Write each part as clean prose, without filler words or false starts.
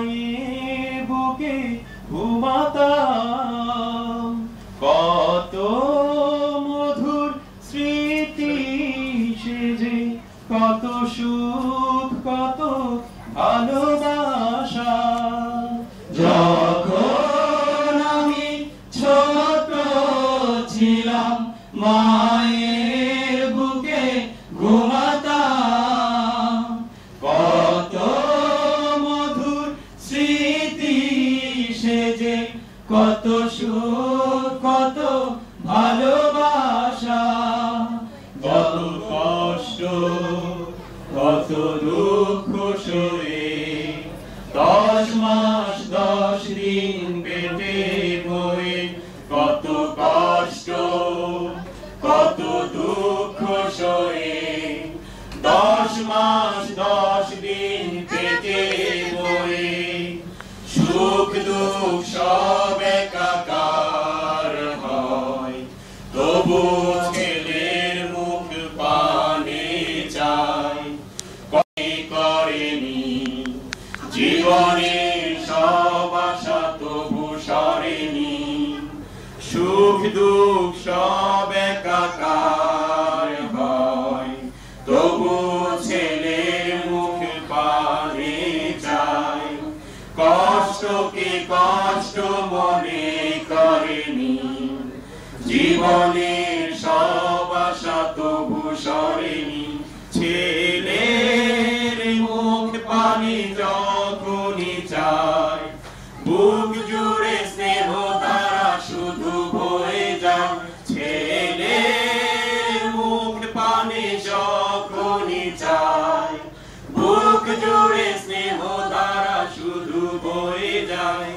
মায়ের বুকে ঘুমাতাম কত মধুর স্মৃতি সেজে কত সুখ কত ভালোবাসা যখন আমি ছোট ছিলাম মায়ের বুকে ঘুমাতাম কত মধুর স্মৃতি সেজে কত সুখ কত ভালোবাসা কত কষ্ট কত দুঃখ সয়ে 10 মাস 10 দিন পেটে বয়ে কত কষ্ট কত দুঃখ সয়ে 10 মাস 10 দিন পেটে বয়ে সুখ দুঃখ সব একাকার হয় তবু ছেলের মুখ পানে চায় করেনি জীবনের সব আশা তবু সরেনি সুখ দুঃখ সব একাকার হয় তবু ছেলের মুখ পানে চায় কষ্টকে কষ্ট মনে করেনি জীবনের সব আশা তবু সরেনি ছেলের মুখ পানে যখনই চায় বুক জুড়ে স্নেহ ধারা শুধু বয়ে যায় ছেলের মুখ পানে যখনই চায় বুক জুড়ে স্নেহ ধারা শুধু বয়ে যায়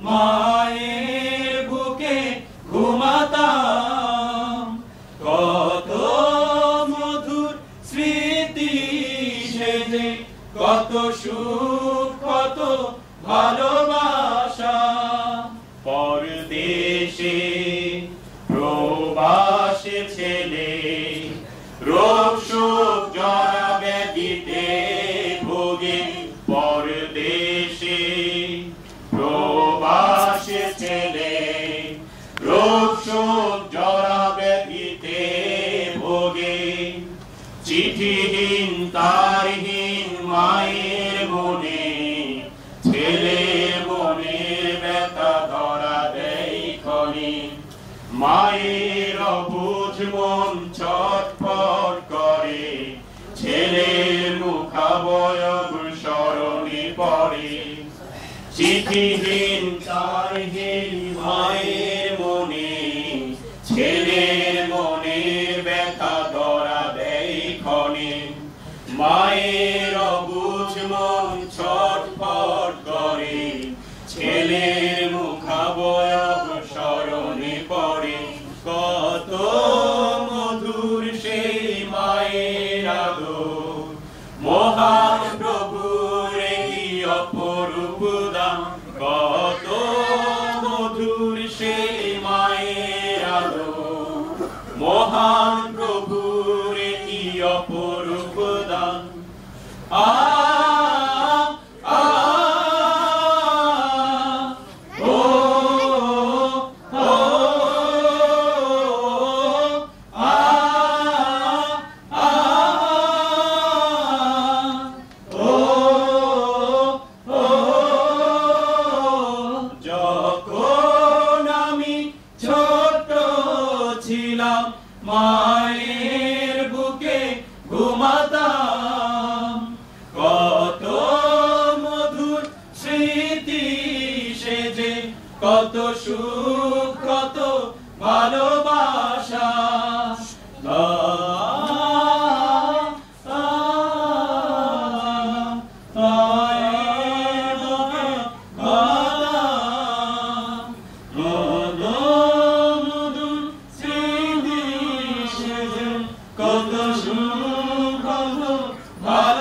মায়ের বুকে ঘুমাতাম কত মধুর স্মৃতি সেজে কত সুখ কত ভালোবাসা পরদেশে প্রবাসে ছেলে রোগ শোক জরা ব্যাধিতে ভোগে পরদেশে প্রবাসে ছেলে রোগ শোক জরা ব্যাধিতে ভোগে চিঠিহীন তারহীন মায়ের মনে ছেলের মনের ব্যথা ধরা দেয় ক্ষণে মায়ের অবুঝ মন ছটফট করে ছেলের মুখাবয়ব স্মরণে পড়ে চিঠিহীন তারহীন মায়ের মনে ছেলের মনের ব্যথা ধরা দেয় ক্ষণে মায়ের অবুঝ মন ছটফট করে ছেলের মুখাবয়ব স্মরণে পড়ে কত মধুর সেই মায়ের আদর মহান প্রভুর কি অপরূপ দান কত মধুর সেই মায়ের আদর মহান প্রভুর কি অপরূপ দান মায়ের বুকে ঘুমাতাম কত মধুর স্মৃতি সেজে কত সুখ কত ভালোবাসা মায়ের বুকে ঘুমাতাম সুখ হলো ভালো